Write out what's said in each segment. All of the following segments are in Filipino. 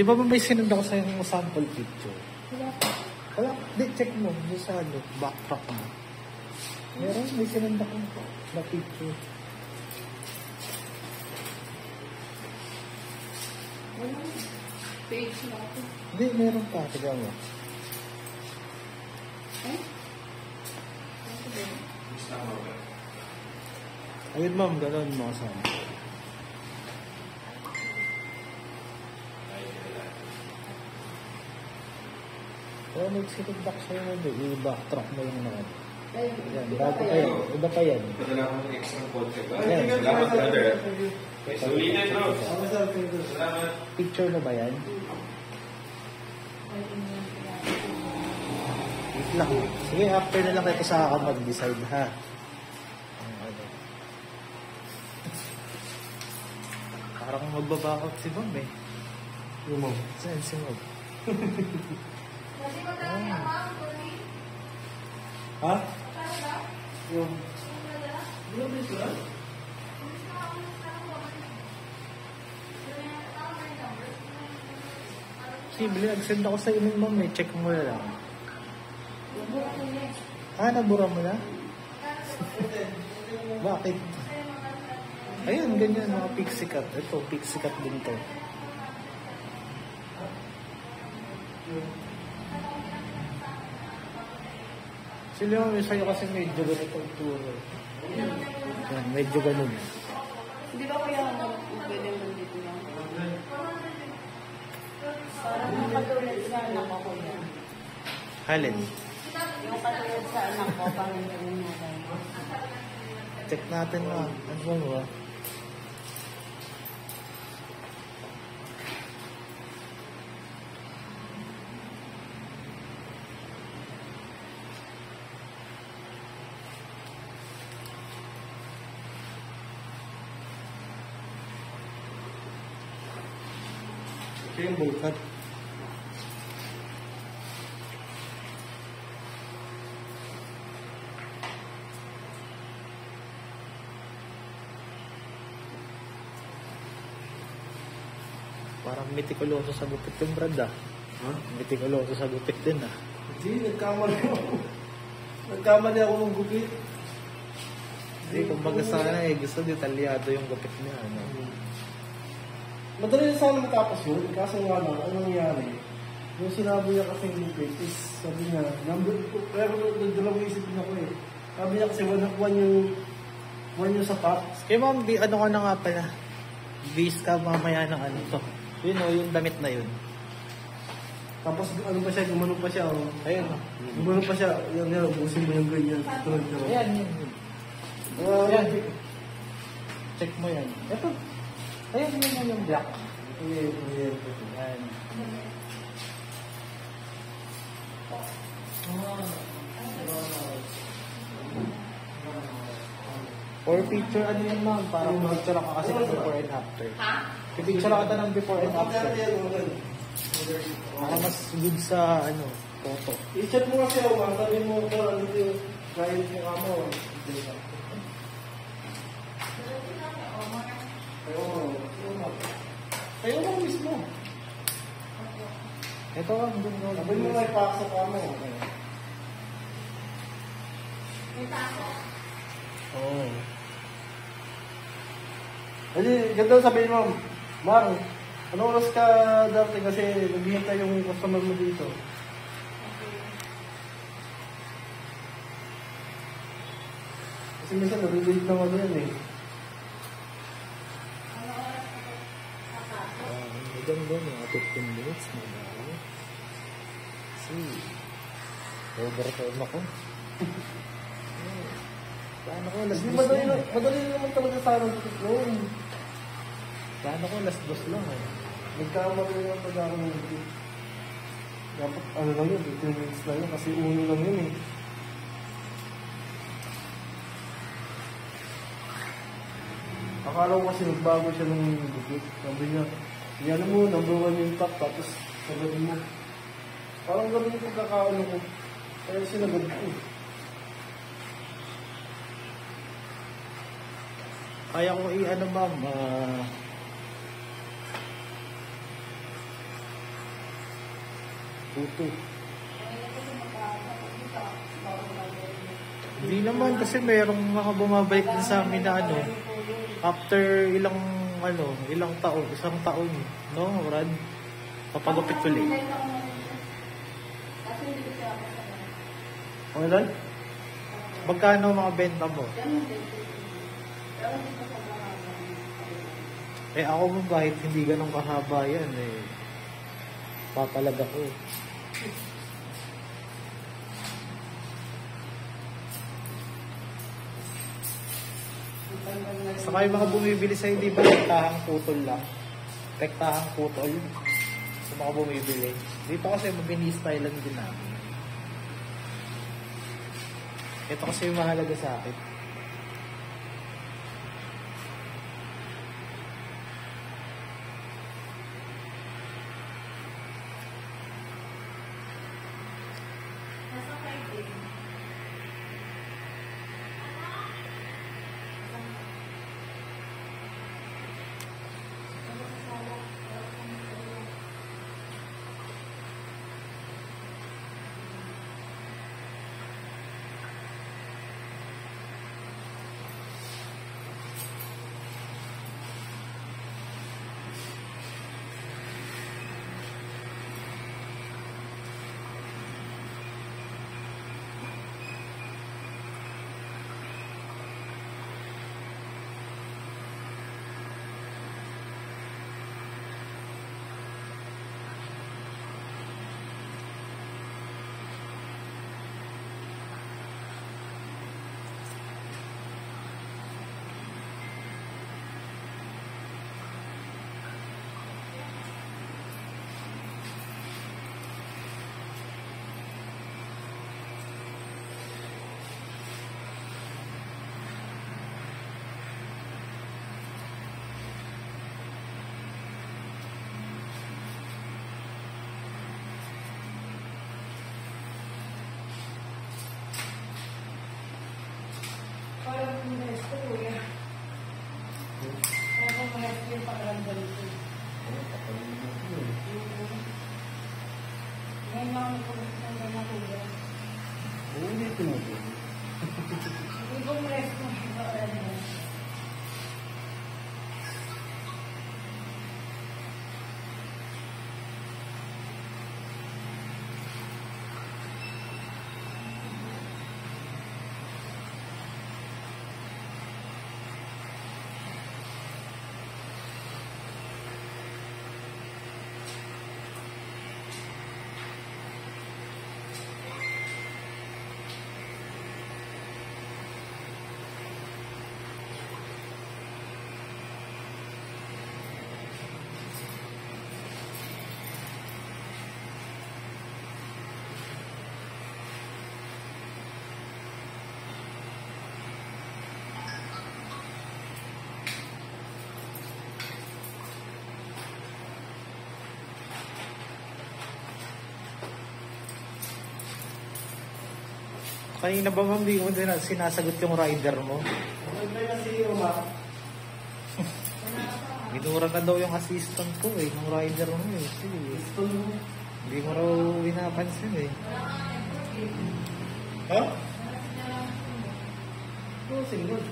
Di ba may sinunod ako sa yung sample picture? Wala. Di, check mo. Di sa backtrack mo. Meron, may sinunod ako na picture. Page na ako. Hindi, meron pa. Tiga mo. Ayun ma'am, gano'n mo kasama. Kaya nagsitigdak sa'yo mo doon, i-backtrack mo yung mga. Yan, bago pa yan. Iba pa yan. Ito na akong extra podcast. Yan. Salamat, brother. Sulitin, bro. Salamat. Picture mo ba yan? Wait lang. Sige, after na lang kayo sa akin mag-decide ha. Parang magbabakot si Bob eh. Yung mo. Saan si Bob? Ha? Yung... Simple, nag-send ako sa inyo ma'am eh. Check mo na lang. Nabura mo na? Bakit? Ayun, ganyan mga pixie cut. Ito, pixie cut din to. Sila yung sa'yo kasi medyo ganito ang turo. Yan, medyo ganun. Hindi ba kaya pwede mo dito lang? Parang yung katulad sa anak ko yan. Halin? Yung katulad sa anak ko, parang gano'n na tayo. Check natin mga. Ano ba? Ito yung bukat. Parang mitikuloso sa gupit yung Brad ah. Ha? Mitikuloso sa gupit din ah. Hindi, nagkamali ako. Nagkamali ako ng gupit. Hindi, kumbaga sana eh, gusto detalyado yung gupit niya. Ano? Madali na sana matapos yun. Kaso nga lang, anong nangyari? Yung sinabi niya kasing gupit is, sabi niya, pero nagdalawang isip niya ko eh. Sabi niya kasi one yung sapat. Kaya ma'am, ano ka na nga pala? Bis ka mamaya ng ano to. Yun o, yung damit na yun. Tapos ano pa siya, gumano pa siya. Oh. Ayun o. Gumano pa siya. Yan, busin mo yung ganyan. Ayan, yun. Ayan. Check mo yan. Ito. Ayan, yun yung black. Ayan. Ayan. For picture, ano yun ma'am? Parang picture ako kasi ng before and after. Ha? Picture ako ng before and after. Para mas good sa ano, photo. I-chat mo kasi ako, sabi mo ko, ano yung client mo ka mo. Kayo mo mismo. Ito, doon mo. Sabi mo may pasok ka mo. Oo. Kasi, ganda sabihin mo, Mar, ano oras ka dati kasi naghihintay yung customer mo dito? Kasi minsan nabibigit ng ano yan eh. Hanggang doon, mga 15 minutes na bago. See. Overtime ako. Plano ko, last Hindi, dos madali lang. naman talaga sana sa tutlong. Plano ko, last dos lang eh. Nagkamali naman pag ako ng video. Dapat ano lang yun, 15 minutes lang yun kasi uno lang yun eh. Akala ko kasi nagbago siya ng gupit. Sabi niya, yan mo, number 1 yung top, tapos sabihin mo. Parang gano'n yung pagkakaano ko. Kaya sinagad ko. Kaya ko i-ano ma'am, Puto. Hindi naman kasi merong mga bumabalik din sa amin na ano, after ilang taon, isang taon, no, Brad? Papagupit ulit. Okay lang? Magkano mga benta mo? Eh ako mo kahit hindi ganun kahaba yan eh. Papalag ako. Saka yung mga bumibili sa hindi ba tektahang putol lang? Tektahang putol. Sa mga bumibili. Dito kasi mabini-stylean din namin. Ito kasi yung mahalaga sa akin. Ulitin mo po. Kanina ba ma'am, di mo din sinasagot yung rider mo? Maganda kasi yung Minura na daw yung assistant ko eh, ng rider mo eh. Sige, hindi mo raw pinapansin eh. Ha? Oo, single.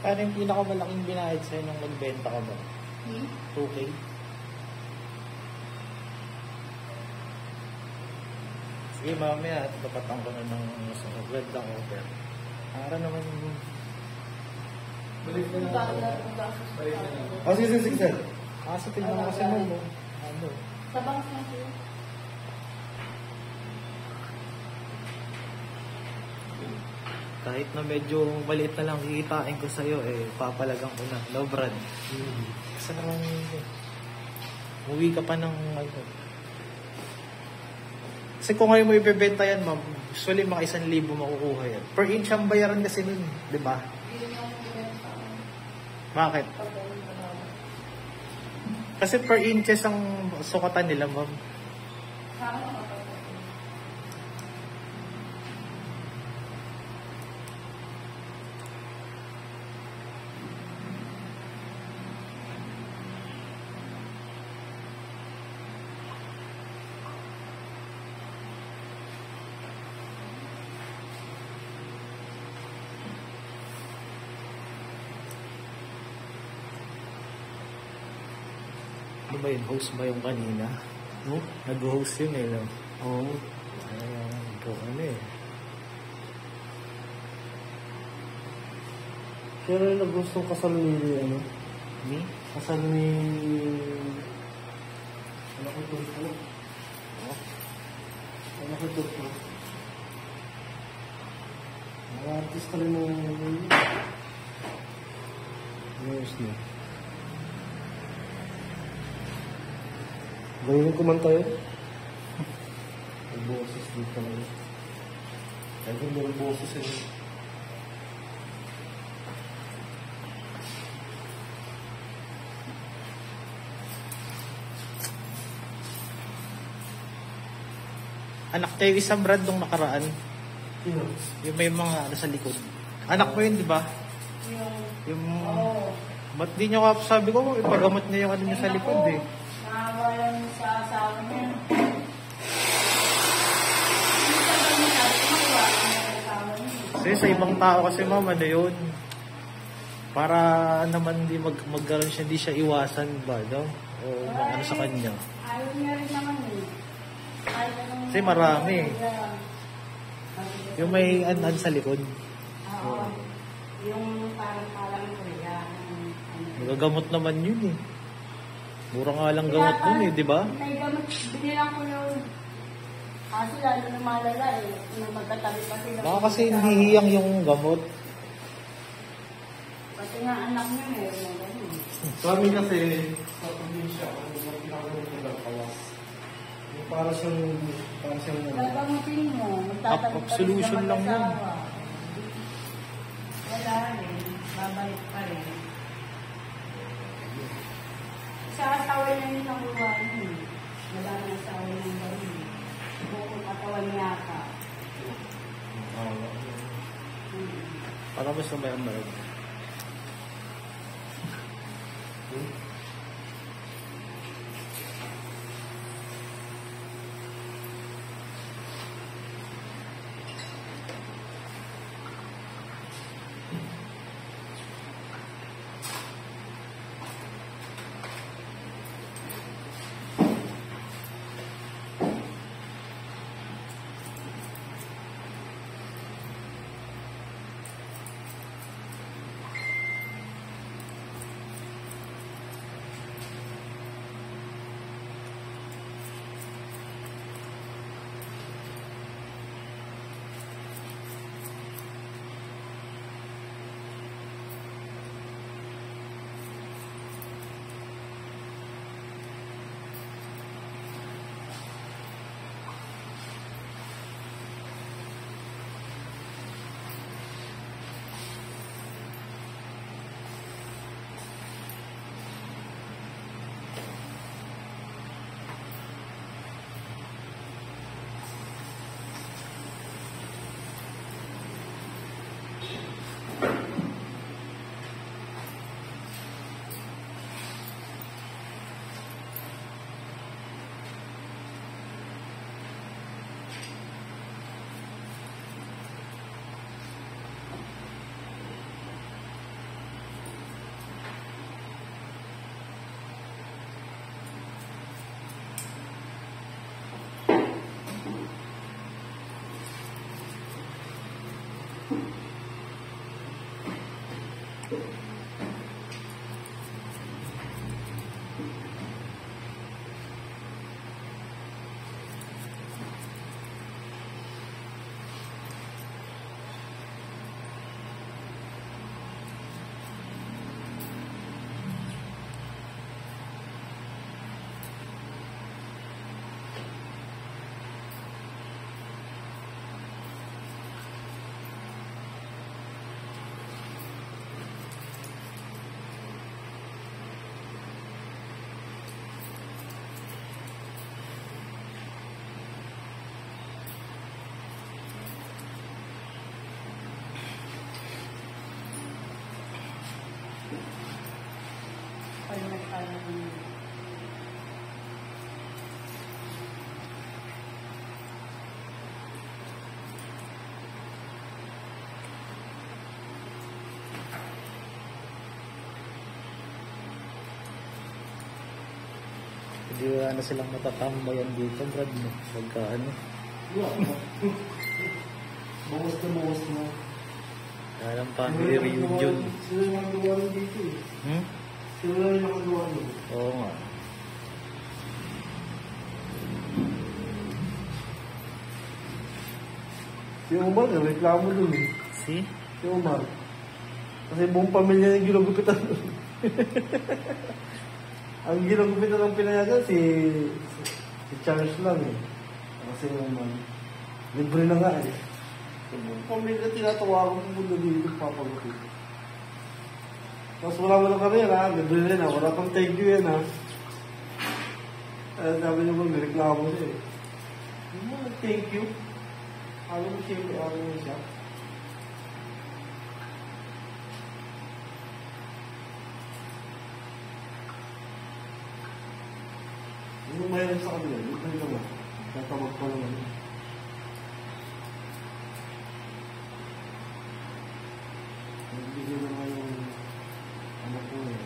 Paano yung pinakamalaking binayad sa'yo nung magbenta ka ba? 2K? Sige, mamaya, tapatan ko na ng web ng order. Para naman yung... Balik na lang. Oh, sige. Kaso tingnan mo kasi mo. Ano? Sa bank na siya. Kahit na medyo maliit na lang kikitain ko sa'yo, papalagang ko na. No, Brad? Kasi naman, uwi ka pa ng, kasi kung ngayon mo ibebenta yan, ma'am, usually mga 1,000 makukuha yan. Per inch ang bayaran kasi nun, di ba? Bakit? Kasi per inches ang sukatan nila, ma'am. Ano ba yun? Host ba yung kanina? No? Nag-host yun no? Oo. Ano Pero yung nagustong kasal ni, Ni? kasal ni, ano ko ito po? Ano ko ito po? Mga artista rin mo, ayos niya. Gawin kumanta yun. May boses dito na yun. Kaya may boses yun. Anak tayo isang Brad nung nakaraan. Yung may mga sa likod. Anak mo yun, di ba? Yung... Ba't di nyo sabi ko, ipagamot niya yung ano niya sa likod eh. Nakawalan sa asawa niya. Kasi sa ibang tao kasi ma'am, ano yun? Para naman di magkaroon siya, di siya iwasan ba, no? O ano sa kanya. Ayaw niya rin naman eh. Kasi marami. Yung may an sa likod. Oo. Yung parang kuya. Magagamot naman yun eh. Mura nga lang gamot nun eh, di ba? May gamot, binilang ko yung... Kasi lalo na malala eh. Nung magkatabi pa sila. Baka kasi hihiyang yung gamot. Kasi nga anak niya meron na ganun. Kami kasi, sa probinsya, ang ginagawa ko lang kawas. Yung para siyang, Gagamutin mo. Up solution lang yun. Wala rin. Babalik pa rin. Sa asawa niya yung nakuha niya. Wala na asawa niya yung gawin. Bukong katawan niya ka. Para mas na may amarag. Hindi wala na silang matatambayan dito, Brad. No? Pagka ano. Bawas na. Kaya lang family reunion. Sila yung nakagawa nun dito eh. Hmm? Sila lang yung nakagawa nun. Oo nga. Si Omar, reklamo dun eh. Si? Si Omar. Kasi buong pamilya yung ginugupitan. Ang ginugupitan ng pinayagan si Charles lang eh. Kasi Omar, libre na nga eh. So, buong pamilya tinatawaran ko muna dito papagupit. Tapos wala mo na kami yan ha, libre na yan ha. Wala pang thank you yan ha. Sabi niyo ba, nireklamo siya eh. Thank you. Alam mo siya, alam mo siya. Yung mayroon sa kanila, yung mayroon naman. Tatawag pa naman. Nagbigay naman yung anak ko eh.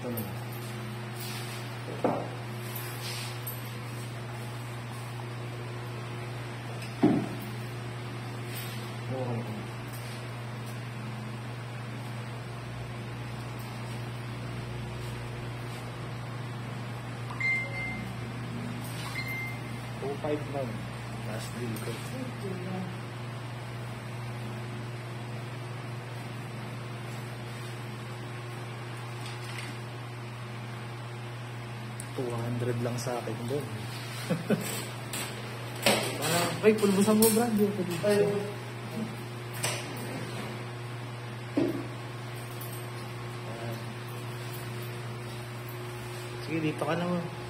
Ito na. Okay. 2.5 lang. Last deal ko. $200 lang sa akin doon. Ay, pulbusan mo, Brad. Ay, Sige, dito ka naman.